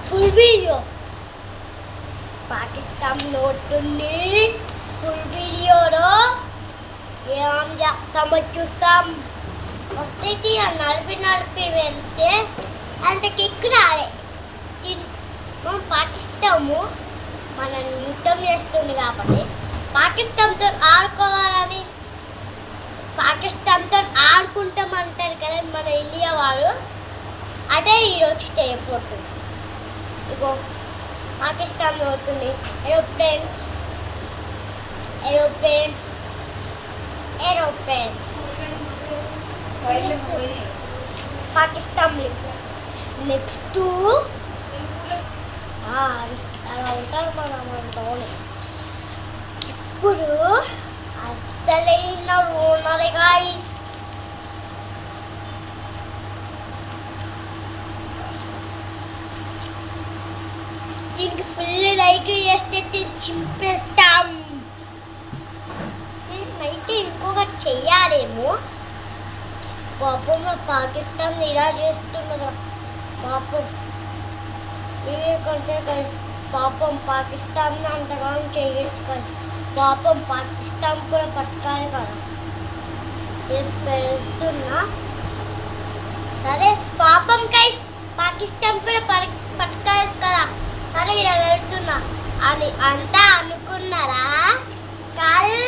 Full video పాకిస్తాన్లో ఉంటుంది. Full వీడియోలో ఏం చేస్తామో చూస్తాం. వస్తే నడిపి వెళ్తే అంతకి ఎక్కువ రాలే. మనం పాకిస్తాము మనల్ని యుద్ధం చేస్తుంది కాబట్టి పాకిస్తాన్తో ఆడుకోవాలని పాకిస్తాన్తో ఆడుకుంటామంటారు కదా మన ఇండియా వాళ్ళు. అదే ఈరోజు చేయబోతుంది. ఇగో పాకిస్తాన్ అవుతుంది. Aeroplane aeroplane aeroplane Pakistan. Next అలా ఉంటారు మనం. ఇప్పుడు అసలైన రోనర్ గాయ్స్ దీనికి ఫుల్ లైక్ చేస్తే చింపేస్తాం. దీనికైతే ఇంకొక చెయ్యాలేమో. పాపం పాకిస్తాన్ ఇలా చేస్తున్నదా పాపం. ఇవే కంటే కలిసి పాపం పాకిస్తాన్ అంతగానం చేయొచ్చు కలిసి పాపం పాకిస్తాన్ కూడా పట్టాలి కదా. పెడుతున్నా సరే పాపం కైస్ పాకిస్తాన్ కూడా పట్టుకోవాలి కదా. సరే ఇలా వెళ్తున్నా అని అంతా అనుకున్నారా? కాదు,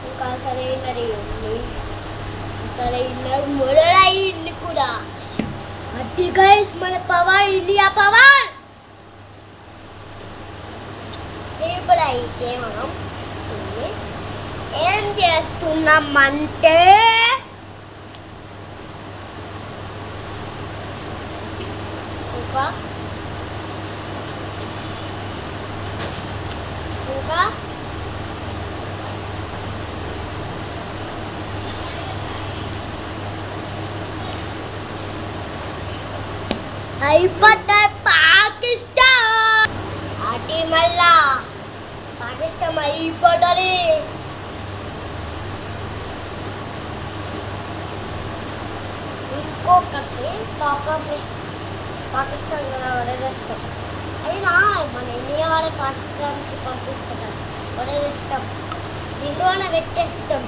ఇంకా సరైనది ఉంది. సరైన మొదలైంది కూడా. అది గైస్ మన పవర్, ఇండియా పవర్. ఇప్పుడైతే మనం ఏం చేస్తున్నామంటే ఇంకా అయిపోతా పాకిస్తాన్. అది మళ్ళా పాకిస్తాన్ అయిపోతుంది. ఇంకొకటి పాపం పాకిస్తాన్ కూడా వదిలేస్తాం. అయినా మన ఇండియా వాడే పాకిస్తాన్కి పంపిస్తాం, వదిలేస్తాం, దీంట్లోనే పెట్టేస్తాం.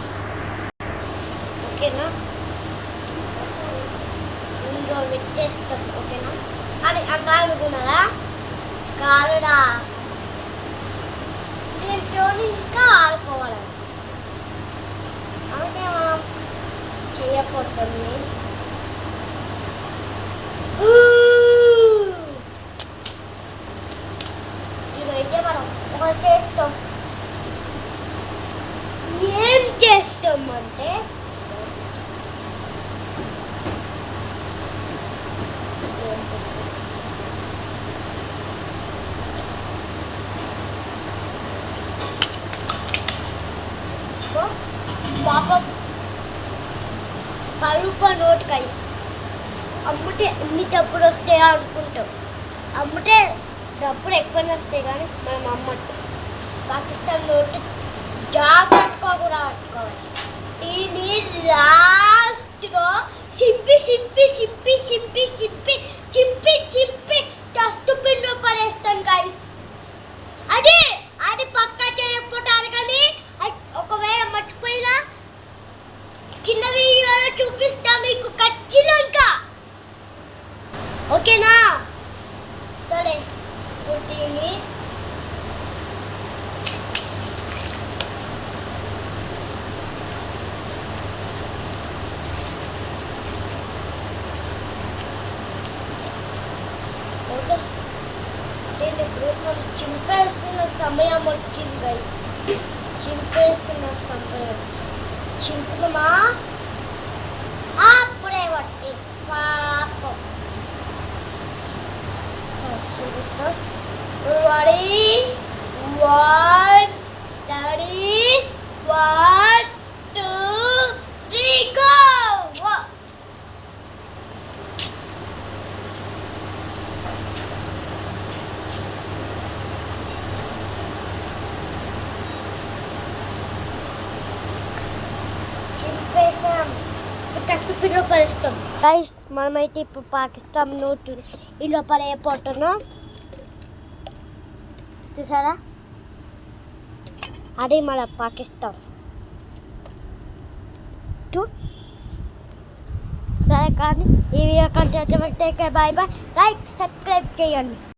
ఓకేనా? ఇందులో పెట్టేస్తాం. ఓకేనా అని అంతా అనుకున్నారా? కాదుడా, దీంట్లో ఇంకా ఆడుకోవాలనిపిస్తుంది. అందుకే మనం చేయకపోతుంది. ఇదైతే మనం ఒక చేస్తాం. ఏం చేస్తాం అంటే పాపం రూపాయి నోట్ కలిసి అమ్ముతే ఎన్ని డబ్బులు వస్తాయా అనుకుంటాం. అమ్ముతే డబ్బులు ఎక్కువనే వస్తాయి కానీ మనం అమ్మట్టు. పాకిస్తాన్ నోటు జాగ్రత్తగా కూడా పట్టుకోవాలి. దీన్ని లాస్ట్గా చింపి చింపి చింపి చింపి చింపి చింపి చింపి డస్ట్బిన్లో పడేస్తాను గైస్. అది అది పక్కా చేయకపోతారు. కానీ ఒకవేళ మర్చిపోయినా చిన్న వీడియోలో చూపిస్తా మీకు ఖచ్చితంగా. ఓకేనా? సరే దీన్ని ఓకే దీన్ని ఇప్పుడు చింపేస్తున్న సమయం వచ్చింది. చింపేస్తున్న సమయం చింపుమా అప్పుడే వట్టి పాపం. Ready 1 ready 1 2 3 go. చింపేసా రూపాయలు ఇస్తాం గైస్. మనమైతే ఇప్పుడు పాకిస్తాన్ నోటు ఈ లోపల అయిపోతున్నాం. చూసారా, అది మన పాకిస్తాన్. సరే కానీ ఈ వీడియో కంటే బాయ్ బాయ్. లైక్ సబ్స్క్రైబ్ చేయండి.